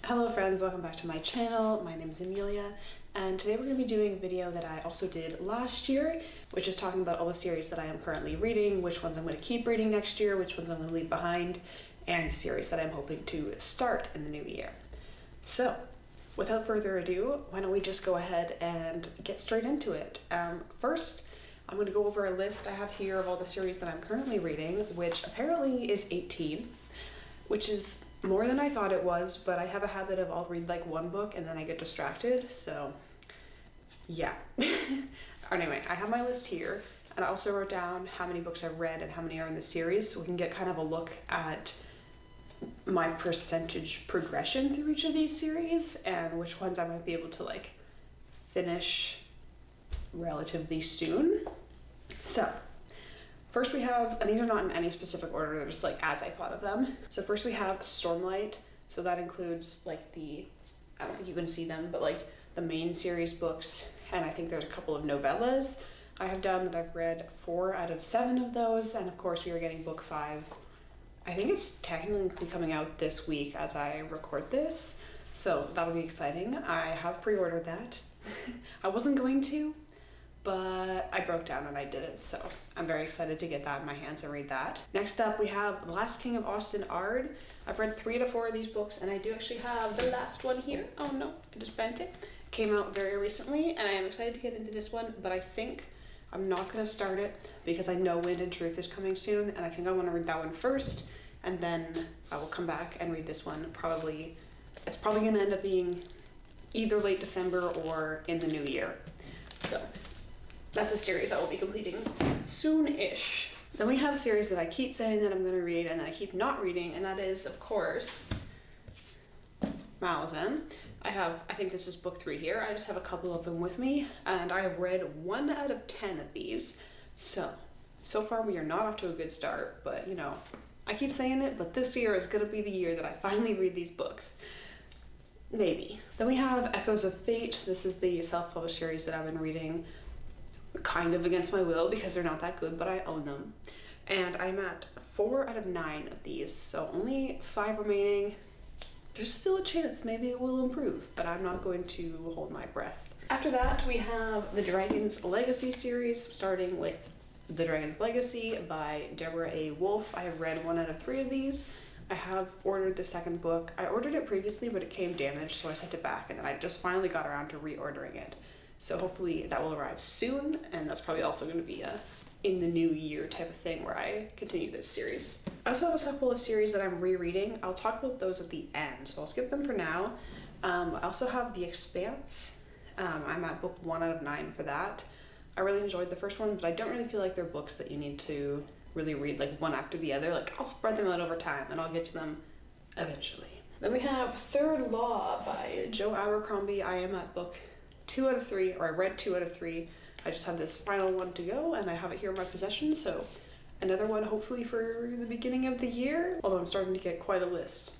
Hello friends, welcome back to my channel. My name is Amelia, and today we're going to be doing a video that I also did last year, which is talking about all the series that I am currently reading, which ones I'm going to keep reading next year, which ones I'm going to leave behind, and series that I'm hoping to start in the new year. So, without further ado, why don't we just go ahead and get straight into it. First, I'm going to go over a list I have here of all the series that I'm currently reading, which apparently is 18, which is more than I thought it was, but I have a habit of I'll read like one book and then I get distracted, so yeah. Anyway, I have my list here, and I also wrote down how many books I've read and how many are in the series, so we can get kind of a look at my percentage progression through each of these series and which ones I might be able to like finish relatively soon. So first we have, and these are not in any specific order, they're just like as I thought of them. So first we have Stormlight. So that includes like I don't think you can see them, but like the main series books, and I think there's a couple of novellas I have done that I've read 4 out of 7 of those, and of course we are getting book 5. I think it's technically coming out this week as I record this, so that'll be exciting. I have pre-ordered that. I wasn't going to, but I broke down and I did it, so I'm very excited to get that in my hands and read that. Next up we have The Last King of Osten Ard. I've read 3 to 4 of these books, and I do actually have the last one here. Oh no, I just bent it. Came out very recently, and I am excited to get into this one, but I think I'm not going to start it because I know Wind and Truth is coming soon, and I think I want to read that one first, and then I will come back and read this one. It's probably going to end up being either late December or in the new year. So that's a series I will be completing soon-ish. Then we have a series that I keep saying that I'm going to read and that I keep not reading, and that is, of course, Malazan. I think this is book 3 here. I just have a couple of them with me, and I have read 1 out of 10 of these. So far we are not off to a good start, but you know, I keep saying it, but this year is going to be the year that I finally read these books. Maybe. Then we have Echoes of Fate. This is the self-published series that I've been reading kind of against my will because they're not that good, but I own them. And I'm at 4 out of 9 of these, so only 5 remaining. There's still a chance maybe it will improve, but I'm not going to hold my breath. After that, we have the Dragon's Legacy series, starting with The Dragon's Legacy by Deborah A. Wolfe. I have read 1 out of 3 of these. I have ordered the second book. I ordered it previously, but it came damaged, so I sent it back, and then I just finally got around to reordering it. So hopefully that will arrive soon, and that's probably also going to be a in the new year type of thing where I continue this series. I also have a couple of series that I'm rereading. I'll talk about those at the end, so I'll skip them for now. I also have The Expanse. I'm at book 1 out of 9 for that. I really enjoyed the first one, but I don't really feel like they're books that you need to really read like one after the other. Like, I'll spread them out over time and I'll get to them eventually. Then we have Third Law by Joe Abercrombie. I am at book 2 out of 3, or I read 2 out of 3. I just have this final one to go, and I have it here in my possession, so another one hopefully for the beginning of the year, although I'm starting to get quite a list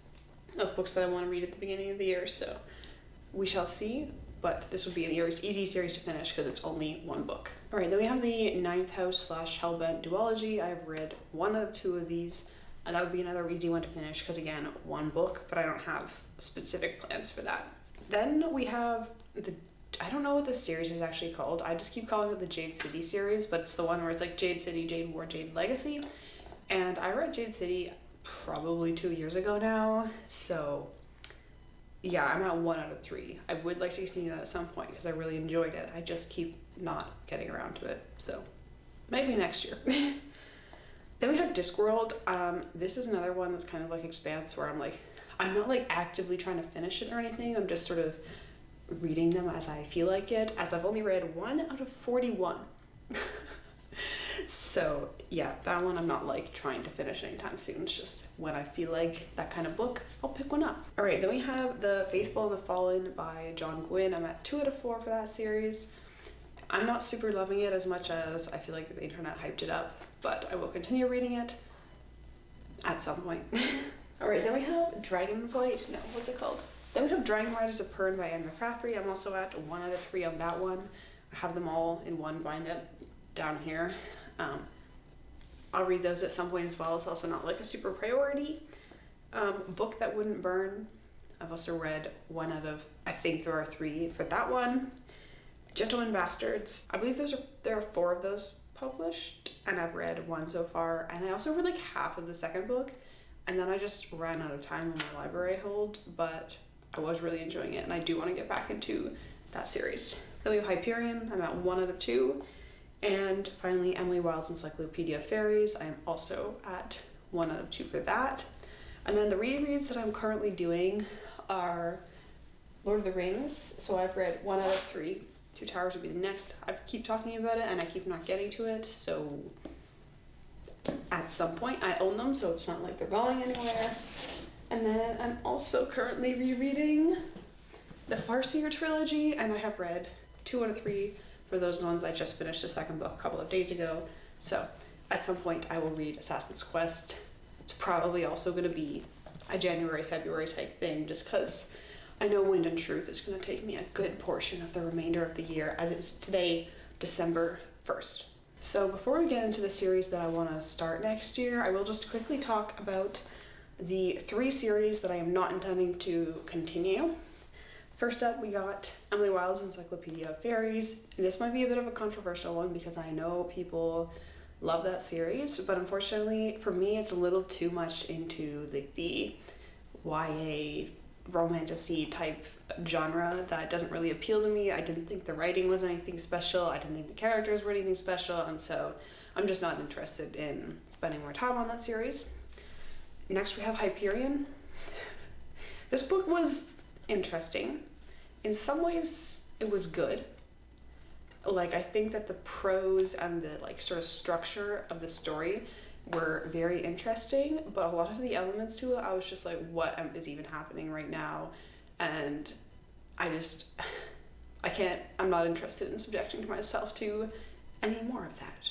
of books that I want to read at the beginning of the year, so we shall see, but this would be an easy series to finish because it's only 1 book. All right, then we have the Ninth House / Hellbent duology. I've read 1 out of 2 of these, and that would be another easy one to finish because, again, 1 book, but I don't have specific plans for that. Then we have I don't know what this series is actually called. I just keep calling it the Jade City series, but it's the one where it's like Jade City, Jade War, Jade Legacy. And I read Jade City probably 2 years ago now, so yeah, I'm at 1 out of 3. I would like to continue that at some point because I really enjoyed it. I just keep not getting around to it, so maybe next year. Then we have Discworld. This is another one that's kind of like Expanse, where I'm not like actively trying to finish it or anything. I'm just sort of reading them as I feel like it, as I've only read 1 out of 41. So yeah, that one I'm not like trying to finish anytime soon. It's just when I feel like that kind of book, I'll pick one up. All right, then we have The Faithful and the Fallen by John Gwynne. I'm at 2 out of 4 for that series. I'm not super loving it as much as I feel like the internet hyped it up, but I will continue reading it at some point. All right, then we have Dragonflight. No, what's it called? Then we have Dragon Riders of Pern by Anne McCaffrey. I'm also at 1 out of 3 on that one. I have them all in one bind-up down here. I'll read those at some point as well. It's also not like a super priority. Book That Wouldn't Burn. I've also read 1 out of, I think there are 3 for that one. Gentlemen Bastards, I believe there are 4 of those published, and I've read 1 so far, and I also read like half of the second book, and then I just ran out of time on my library hold, but I was really enjoying it, and I do want to get back into that series. Then we have Hyperion, I'm at 1 out of 2, and finally Emily Wilde's Encyclopedia of Fairies, I am also at 1 out of 2 for that. And then the rereads that I'm currently doing are Lord of the Rings, so I've read 1 out of 3. Two Towers would be the next. I keep talking about it and I keep not getting to it, so at some point I own them, so it's not like they're going anywhere. And then I'm also currently rereading the Farseer trilogy, and I have read 2 out of 3 for those ones. I just finished the second book a couple of days ago, so at some point I will read Assassin's Quest. It's probably also going to be a January, February type thing, just because I know Wind and Truth is going to take me a good portion of the remainder of the year, as it's today, December 1st. So before we get into the series that I want to start next year, I will just quickly talk about the 3 series that I am not intending to continue. First up, we got Emily Wilde's Encyclopedia of Fairies. This might be a bit of a controversial one because I know people love that series, but unfortunately for me it's a little too much into the YA romantasy type genre that doesn't really appeal to me. I didn't think the writing was anything special, I didn't think the characters were anything special, and so I'm just not interested in spending more time on that series. Next we have Hyperion. This book was interesting. In some ways it was good. Like, I think that the prose and the like sort of structure of the story were very interesting, but a lot of the elements to it, I was just like, what is even happening right now? And I'm not interested in subjecting myself to any more of that.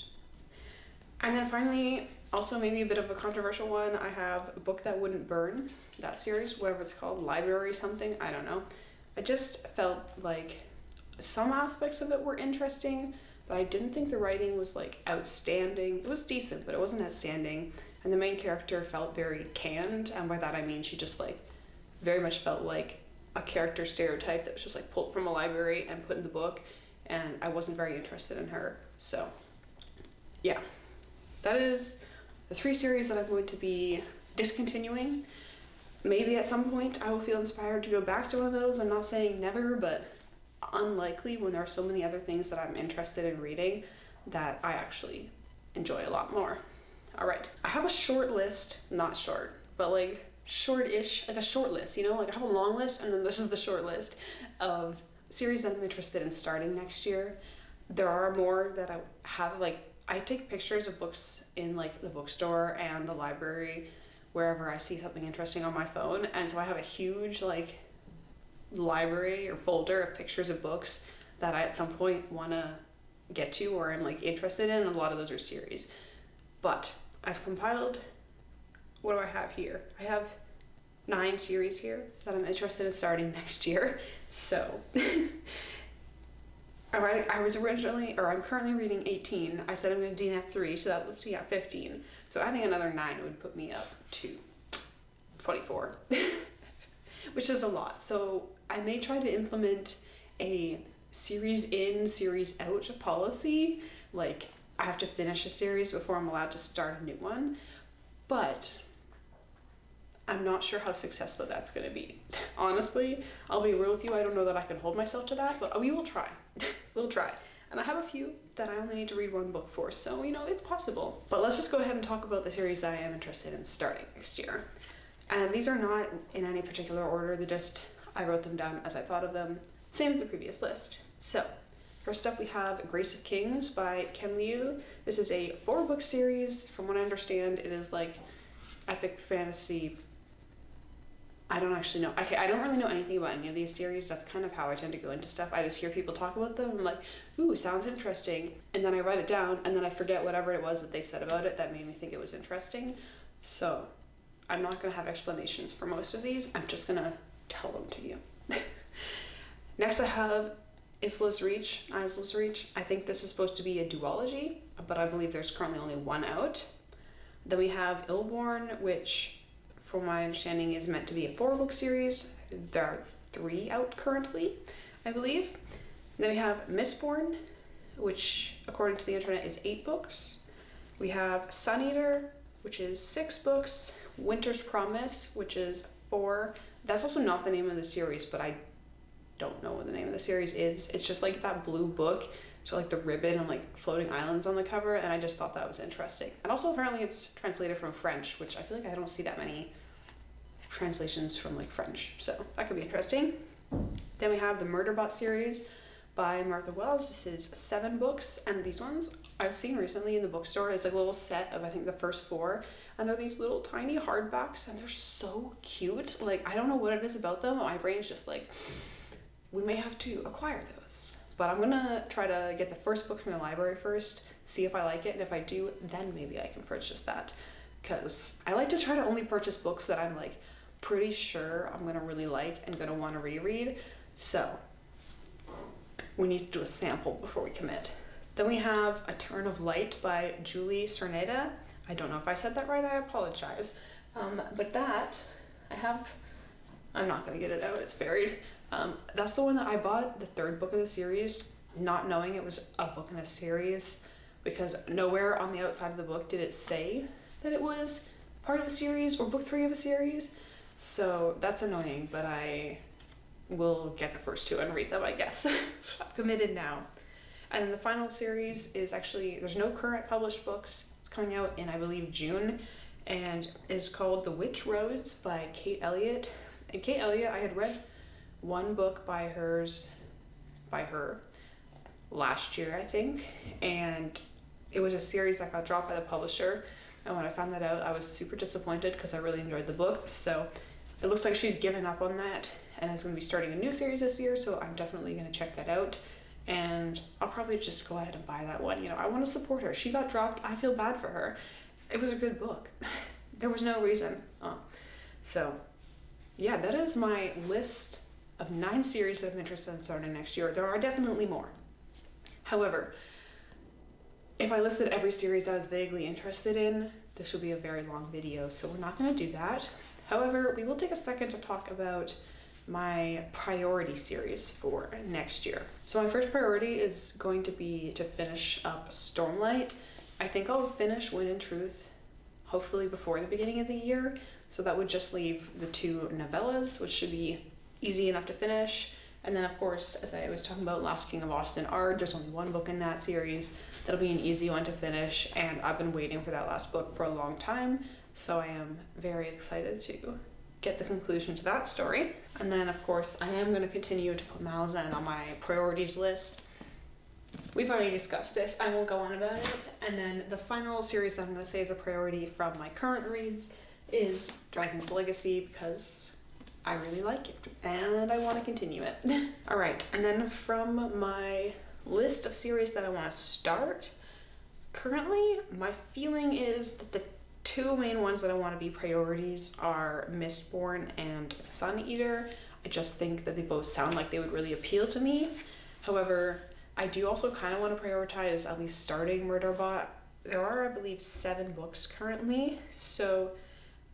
And then finally, also maybe a bit of a controversial one, I have A Book That Wouldn't Burn, that series, whatever it's called, Library something, I don't know. I just felt like some aspects of it were interesting, but I didn't think the writing was like outstanding. It was decent, but it wasn't outstanding. And the main character felt very canned, and by that I mean she just like very much felt like a character stereotype that was just like pulled from a library and put in the book, and I wasn't very interested in her. So yeah, that is the 3 series that I'm going to be discontinuing. Maybe at some point I will feel inspired to go back to one of those. I'm not saying never, but unlikely when there are so many other things that I'm interested in reading that I actually enjoy a lot more. All right, I have a short list, not short, but like short-ish, like a short list, you know, like I have a long list and then this is the short list of series that I'm interested in starting next year. There are more that I have, like I take pictures of books in like the bookstore and the library, wherever I see something interesting on my phone, and so I have a huge like library or folder of pictures of books that I at some point want to get to or I'm like interested in, and a lot of those are series. But I've compiled, what do I have here? I have 9 series here that I'm interested in starting next year. So I'm currently reading 18. I said I'm going to DNF 3, so that puts me at 15. So adding another 9 would put me up to 24, which is a lot. So I may try to implement a series in, series out policy. Like, I have to finish a series before I'm allowed to start a new one. But I'm not sure how successful that's going to be. Honestly, I'll be real with you, I don't know that I can hold myself to that, but we will try. We'll try. And I have a few that I only need to read 1 book for, so, you know, it's possible. But let's just go ahead and talk about the series that I am interested in starting next year. And these are not in any particular order, I wrote them down as I thought of them, same as the previous list. So, first up we have Grace of Kings by Ken Liu. This is a 4-book series. From what I understand, it is like epic fantasy. I don't actually know. Okay, I don't really know anything about any of these series. That's kind of how I tend to go into stuff. I just hear people talk about them. I'm like, ooh, sounds interesting. And then I write it down, and then I forget whatever it was that they said about it that made me think it was interesting. So I'm not going to have explanations for most of these. I'm just going to tell them to you. Next I have Isla's Reach. I think this is supposed to be a duology, but I believe there's currently only 1 out. Then we have Illborn, which from my understanding, is meant to be a 4-book series. There are 3 out currently, I believe. Then we have Mistborn, which according to the internet is 8 books. We have Sun Eater, which is 6 books. Winter's Promise, which is 4. That's also not the name of the series, but I don't know what the name of the series is. It's just like that blue book, so like the ribbon and like floating islands on the cover, and I just thought that was interesting. And also apparently it's translated from French, which I feel like I don't see that many translations from like French, so that could be interesting. Then we have the Murderbot series by Martha Wells. This is 7 books, and these ones I've seen recently in the bookstore. It's like a little set of I think the first 4, and they're these little tiny hardbacks, and they're so cute. Like, I don't know what it is about them. My brain's just like, we may have to acquire those. But I'm gonna try to get the first book from the library first, see if I like it, and if I do, then maybe I can purchase that. Because I like to try to only purchase books that I'm like pretty sure I'm gonna really like and gonna want to reread. So we need to do a sample before we commit. Then we have A Turn of Light by Julie Cerneda. I don't know if I said that right, I apologize. But that, I'm not gonna get it out, it's buried. That's the one that I bought, the 3rd book of the series, not knowing it was a book in a series, because nowhere on the outside of the book did it say that it was part of a series or book 3 of a series. So that's annoying, but I will get the first 2 and read them, I guess. I'm committed now. And then the final series is actually, there's no current published books. It's coming out in, I believe, June, and it's called The Witch Roads by Kate Elliott. And Kate Elliott, I had read one book by her last year, I think, and it was a series that got dropped by the publisher. And when I found that out, I was super disappointed because I really enjoyed the book. So it looks like she's given up on that and is going to be starting a new series this year, so I'm definitely going to check that out. And I'll probably just go ahead and buy that one. You know, I want to support her. She got dropped. I feel bad for her. It was a good book. There was no reason. So yeah, that is my list of 9 series that I'm interested in starting next year. There are definitely more. However, if I listed every series I was vaguely interested in, this would be a very long video, so we're not going to do that. However, we will take a second to talk about my priority series for next year. So my first priority is going to be to finish up Stormlight. I think I'll finish Wind and Truth hopefully before the beginning of the year, so that would just leave the 2 novellas, which should be easy enough to finish. And then of course, as I was talking about, Last King of Osten Ard, there's only 1 book in that series. That'll be an easy one to finish, and I've been waiting for that last book for a long time, so I am very excited to get the conclusion to that story. And then of course, I am going to continue to put Malazan on my priorities list. We've already discussed this, I won't go on about it. And then the final series that I'm going to say is a priority from my current reads is Dragon's Legacy, because I really like it and I want to continue it. All right, and then from my list of series that I want to start, currently my feeling is that the 2 main ones that I want to be priorities are Mistborn and Sun Eater. I just think that they both sound like they would really appeal to me. However, I do also kind of want to prioritize at least starting Murderbot. There are, I believe, 7 books currently, so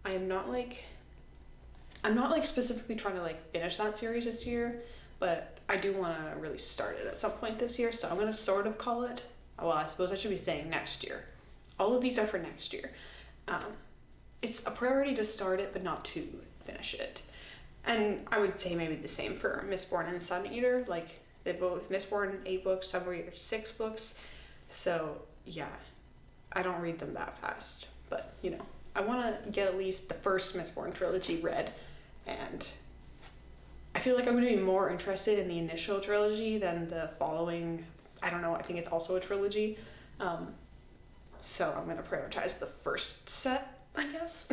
I'm not like specifically trying to like finish that series this year, but I do want to really start it at some point this year, so I'm going to sort of call it, well, I suppose I should be saying next year. All of these are for next year. It's a priority to start it, but not to finish it. And I would say maybe the same for Mistborn and Sun Eater. Like, they both, Mistborn 8 books, Sun Eater 6 books. So yeah, I don't read them that fast, but you know, I want to get at least the first Mistborn trilogy read, and I feel like I'm going to be more interested in the initial trilogy than the following. I don't know, I think it's also a trilogy. So I'm going to prioritize the first set, I guess.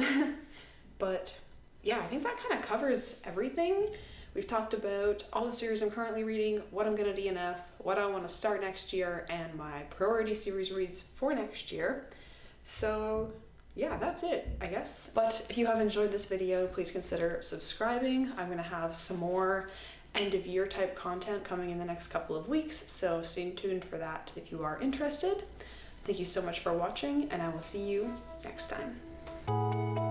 But yeah, I think that kind of covers everything. We've talked about all the series I'm currently reading, what I'm going to DNF, what I want to start next year, and my priority series reads for next year. So yeah, that's it, I guess. But if you have enjoyed this video, please consider subscribing. I'm going to have some more end of year type content coming in the next couple of weeks, so stay tuned for that if you are interested. Thank you so much for watching, and I will see you next time.